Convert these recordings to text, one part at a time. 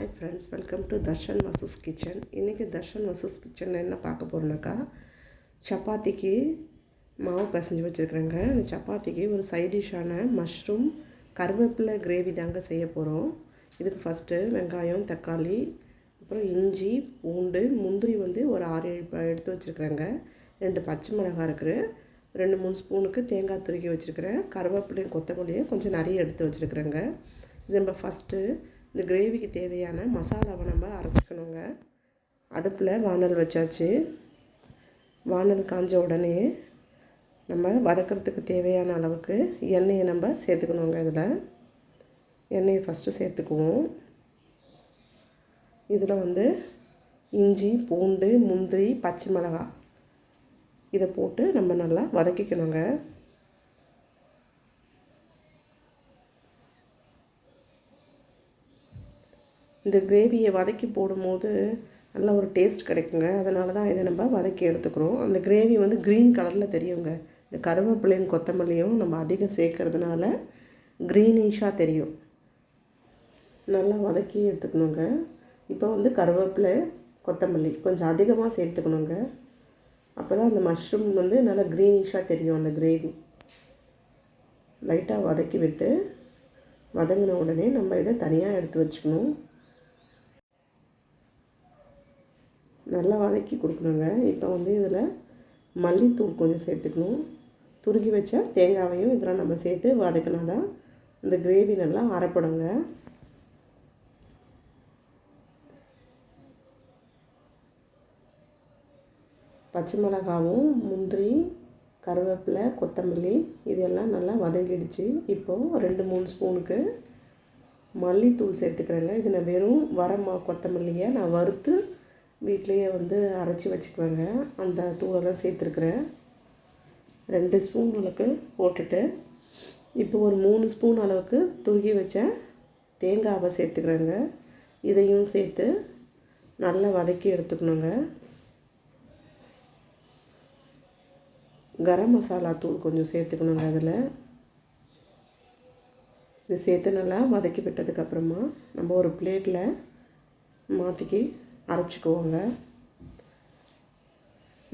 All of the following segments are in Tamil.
Hi friends, welcome to Darshan Vasu's kitchen. இன்றைக்கி தர்ஷன் வசூஸ் கிச்சன் என்ன பார்க்க போகிறோன்னாக்கா, சப்பாத்திக்கு மாவு பிசைஞ்சு வச்சுருக்குறேங்க. இந்த சப்பாத்திக்கு ஒரு சைட் டிஷ்ஷான மஷ்ரூம் கருவேப்பிலை கிரேவி தாங்க செய்ய போகிறோம். இதுக்கு ஃபஸ்ட்டு வெங்காயம், தக்காளி, அப்புறம் இஞ்சி, பூண்டு, முந்திரி ஒரு 6-7 எடுத்து வச்சுருக்குறேங்க. 2 பச்சை மிளகாய் இருக்குது, 2-3 ஸ்பூனுக்கு தேங்காய் துருக்கி வச்சுருக்கிறேன். கருவேப்பிலையும் கொத்தமல்லியும் கொஞ்சம் நிறைய எடுத்து வச்சுருக்குறேங்க. இது நம்ம ஃபஸ்ட்டு இந்த கிரேவிக்கு தேவையான மசாலாவை நம்ம அரைச்சிக்கணுங்க. அடுப்பில் வானல் வச்சாச்சு. வானல் காஞ்ச உடனே நம்ம வதக்கிறதுக்கு தேவையான அளவுக்கு எண்ணெயை நம்ம சேர்த்துக்கணுங்க. இதில் எண்ணெயை ஃபஸ்ட்டு சேர்த்துக்குவோம். இதில் இஞ்சி, பூண்டு, முந்திரி, பச்சை மிளகாய் இதை போட்டு நம்ம நல்லா வதக்கிக்கணுங்க. இந்த கிரேவியை வதக்கி போடும்போது நல்லா ஒரு டேஸ்ட் கிடைக்குங்க. அதனால தான் இதை நம்ம வதக்கி எடுத்துக்கிறோம். அந்த கிரேவி க்ரீன் கலரில் தெரியுங்க. இந்த கருவேப்பிலையும் கொத்தமல்லியும் நம்ம அதிகம் சேர்க்கறதுனால க்ரீனிஷாக தெரியும். நல்லா வதக்கி எடுத்துக்கணுங்க. இப்போ கருவேப்பிலை, கொத்தமல்லி கொஞ்சம் அதிகமாக சேர்த்துக்கணுங்க. அப்போ தான் அந்த மஷ்ரூம் நல்லா க்ரீனிஷாக தெரியும். அந்த கிரேவி லைட்டாக வதக்கி விட்டு வதங்கின உடனே நம்ம இதை தனியாக எடுத்து வச்சுக்கணும். நல்லா வதக்கி கொடுக்கணுங்க. இப்போ இதில் மல்லித்தூள் கொஞ்சம் சேர்த்துக்கணும். துருக்கி வச்ச தேங்காவையும் இதெல்லாம் நம்ம சேர்த்து வதக்கினா தான் இந்த கிரேவி நல்லா அரைப்படுங்க. பச்சை மிளகாவும், முந்திரி, கருவேப்பிலை, கொத்தமல்லி இதெல்லாம் நல்லா வதங்கிடுச்சு. இப்போது 2-3 ஸ்பூனுக்கு மல்லித்தூள் சேர்த்துக்கிறேங்க. இது நான் வெறும் கொத்தமல்லியை நான் வறுத்து வீட்லேயே அரைச்சி வச்சுக்குவேங்க. அந்த தூளை தான் சேர்த்துருக்குறேன். 2 ஸ்பூன் அளவுக்கு போட்டுட்டு இப்போ ஒரு 3 ஸ்பூன் அளவுக்கு துருகி வச்ச தேங்காவை சேர்த்துக்கிறேங்க. இதையும் சேர்த்து நல்லா வதக்கி எடுத்துக்கணுங்க. கரம் மசாலா தூள் கொஞ்சம் சேர்த்துக்கணுங்க. அதில் இது சேர்த்து நல்லா வதக்கி விட்டதுக்கப்புறமா நம்ம ஒரு பிளேட்டில் மாற்றிக்கி அரைச்சிக்குவோங்க.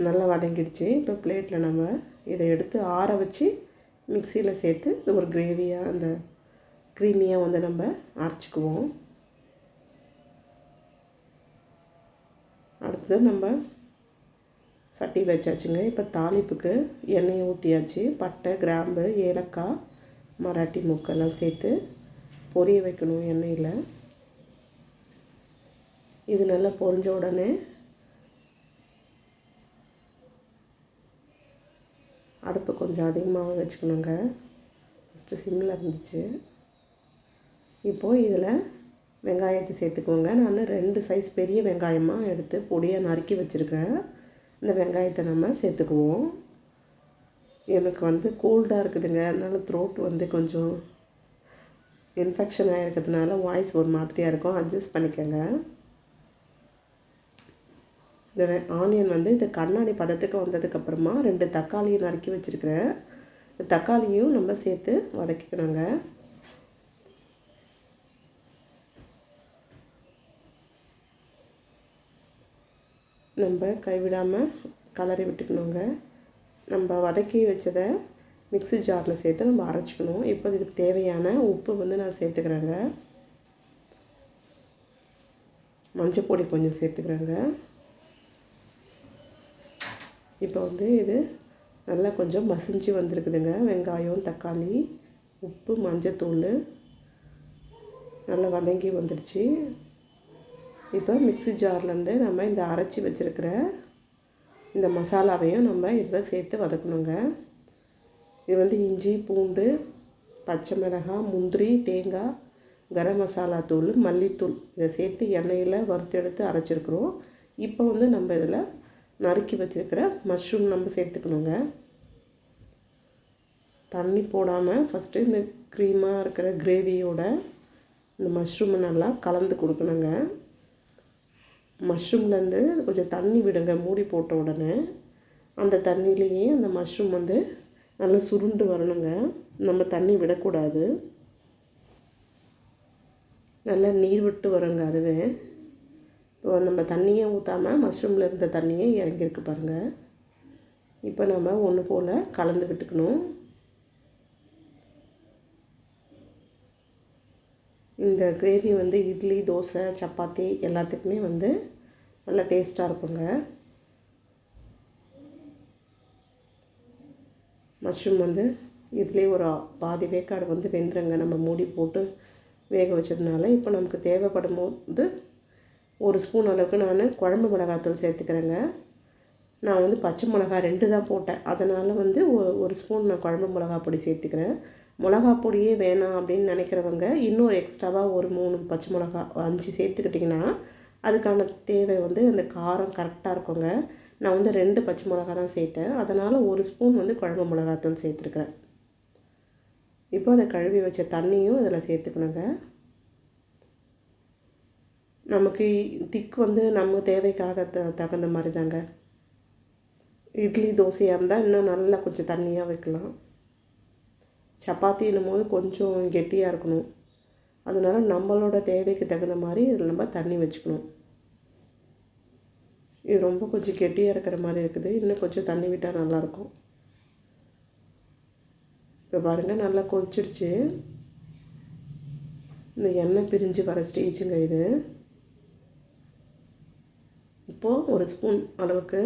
நல்லா வதங்கிடுச்சு. இப்போ பிளேட்டில் நம்ம இதை எடுத்து ஆற வச்சு மிக்சியில் சேர்த்து இது ஒரு கிரேவியாக அந்த க்ரீமியாக நம்ம அரைச்சிக்குவோம். அடுத்து நம்ம சட்டி வச்சாச்சுங்க. இப்போ தாளிப்புக்கு எண்ணெயை ஊற்றியாச்சு. பட்டை, கிராம்பு, ஏலக்காய், மராட்டி முக்கெல்லாம் சேர்த்து பொரிய வைக்கணும் எண்ணெயில். இது நல்லா பொரிஞ்ச உடனே அடுப்பு கொஞ்சம் அதிகமாக வச்சுக்கணுங்க. ஃபஸ்ட்டு சிம்மில் இருந்துச்சு. இப்போது இதில் வெங்காயத்தை சேர்த்துக்குவோங்க. நான் 2 சைஸ் பெரிய வெங்காயமாக எடுத்து பொடியாக நறுக்கி வச்சுருக்கேன். இந்த வெங்காயத்தை நம்ம சேர்த்துக்குவோம். எனக்கு கோல்டாக இருக்குதுங்க. அதனால் த்ரோட் கொஞ்சம் இன்ஃபெக்ஷன் ஆகிருக்கிறதுனால வாய்ஸ் ஒரு மாதிரியாக இருக்கும். அட்ஜஸ்ட் பண்ணிக்கோங்க. இந்த ஆனியன் இந்த கண்ணாடி பதத்துக்கு வந்ததுக்கப்புறமா 2 தக்காளியை நறுக்கி வச்சுருக்கிறேன். இந்த தக்காளியும் நம்ம சேர்த்து வதக்கிக்கணுங்க. நம்ம கைவிடாமல் கலரி விட்டுக்கணுங்க. நம்ம வதக்கி வச்சதை மிக்ஸி ஜாரில் சேர்த்து நம்ம அரைச்சிக்கணும். இப்போ இதுக்கு தேவையான உப்பு நான் சேர்த்துக்கிறேங்க. மஞ்சள் பொடி கொஞ்சம் சேர்த்துக்கிறேங்க. இப்போ இது நல்லா கொஞ்சம் மசிஞ்சு வந்திருக்குதுங்க. வெங்காயம், தக்காளி, உப்பு, மஞ்சத்தூள் நல்லா வதங்கி வந்துடுச்சு. இப்போ மிக்ஸி ஜார்லேருந்து நம்ம இந்த அரைச்சி வச்சுருக்கிற இந்த மசாலாவையும் நம்ம இதில் சேர்த்து வதக்கணுங்க. இது இஞ்சி, பூண்டு, பச்சை மிளகாய், முந்திரி, தேங்காய், கரம் மசாலா தூள், மல்லித்தூள் இதை சேர்த்து எண்ணெயில் வறுத்து எடுத்து அரைச்சிருக்கிறோம். இப்போ நம்ம இதில் நறுக்கி வச்சுருக்கிற மஷ்ரூம் நம்ம சேர்த்துக்கணுங்க. தண்ணி போடாமல் ஃபஸ்ட்டு இந்த க்ரீமாக இருக்கிற கிரேவியோட இந்த மஷ்ரூமை நல்லா கலந்து கொடுக்கணுங்க. மஷ்ரூம்லேருந்து கொஞ்சம் தண்ணி விடுங்க. மூடி போட்ட உடனே அந்த தண்ணியிலேயே அந்த மஷ்ரூம் நல்லா சுருண்டு வரணுங்க. நம்ம தண்ணி விடக்கூடாது. நல்லா நீர் விட்டு வருங்க அதுவே. இப்போ நம்ம தண்ணியே ஊற்றாமல் மஷ்ரூமில் இருந்த தண்ணியே இறங்கியிருக்கு பாருங்கள். இப்போ நம்ம ஒன்று போல் கலந்து விட்டுக்கணும். இந்த கிரேவி வந்து இட்லி, தோசை, சப்பாத்தி எல்லாத்துக்குமே வந்து நல்லா டேஸ்ட்டாக இருக்குங்க. மஷ்ரூம் வந்து இதுலேயே ஒரு பாதி வேக்காடு வந்து வெந்துருங்க. நம்ம மூடி போட்டு வேக வச்சதுனால இப்போ நமக்கு தேவைப்படும் போது ஒரு ஸ்பூன் அளவுக்கு நான் குழம்பு மிளகாத்தூள் சேர்த்துக்கிறேங்க. நான் வந்து பச்சை மிளகா 2 தான் போட்டேன். அதனால் வந்து ஒரு ஸ்பூன் நான் குழம்பு மிளகா பொடி சேர்த்துக்கிறேன். மிளகா பொடியே வேணாம் அப்படின்னு நினைக்கிறவங்க இன்னும் எக்ஸ்ட்ராவாக ஒரு 3 பச்சை மிளகா 5 சேர்த்துக்கிட்டிங்கன்னா அதுக்கான தேவை வந்து அந்த காரம் கரெக்டாக இருக்குங்க. நான் வந்து 2 பச்சை மிளகா தான் சேர்த்தேன். அதனால் ஒரு ஸ்பூன் வந்து குழம்பு மிளகாத்தூள் சேர்த்துருக்குறேன். இப்போ அதை கழுவி வச்ச தண்ணியும் இதில் சேர்த்துக்கணுங்க. நமக்கு திக் வந்து நம்ம தேவைக்காக தகுந்த மாதிரி தாங்க. இட்லி, தோசையாக இருந்தால் இன்னும் நல்லா கொஞ்சம் தண்ணியாக வைக்கலாம். சப்பாத்தின்னும் போது கொஞ்சம் கெட்டியாக இருக்கணும். அதனால் நம்மளோட தேவைக்கு தகுந்த மாதிரி இதில் நம்ம தண்ணி வச்சுக்கணும். இது ரொம்ப கொஞ்சம் கெட்டியாக இருக்கிற மாதிரி இருக்குது. இன்னும் கொஞ்சம் தண்ணி விட்டால் நல்லாயிருக்கும். இப்போ பாருங்கள் நல்லா கொதிச்சிடுச்சு. இந்த எண்ணெய் பிரிஞ்சு வர ஸ்டேஜுங்க இது. இப்போது ஒரு ஸ்பூன் அளவுக்கு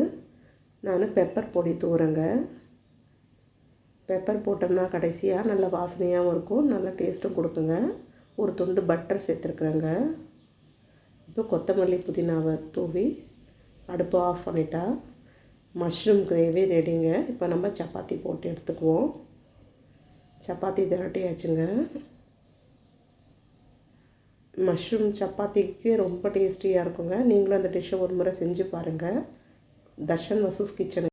நான் பெப்பர் பொடி தூவுறேங்க. பெப்பர் போட்டோம்னா கடைசியாக நல்ல வாசனையாகவும் இருக்கும், நல்ல டேஸ்ட்டும் கொடுக்குங்க. ஒரு துண்டு பட்டர் சேர்த்துருக்குறேங்க. இப்போ கொத்தமல்லி புதினாவை தூவி அடுப்பு ஆஃப் பண்ணிட்டா மஷ்ரூம் கிரேவி ரெடிங்க. இப்போ நம்ம சப்பாத்தி போட்டு எடுத்துக்குவோம். சப்பாத்தி திரட்டியாச்சுங்க. மஷ்ரூம் சப்பாத்திக்கு ரொம்ப டேஸ்டியாக இருக்குங்க. நீங்களும் அந்த டிஷ்ஷை ஒரு முறை செஞ்சு பாருங்கள். தர்ஷன் வசூஸ் கிச்சன்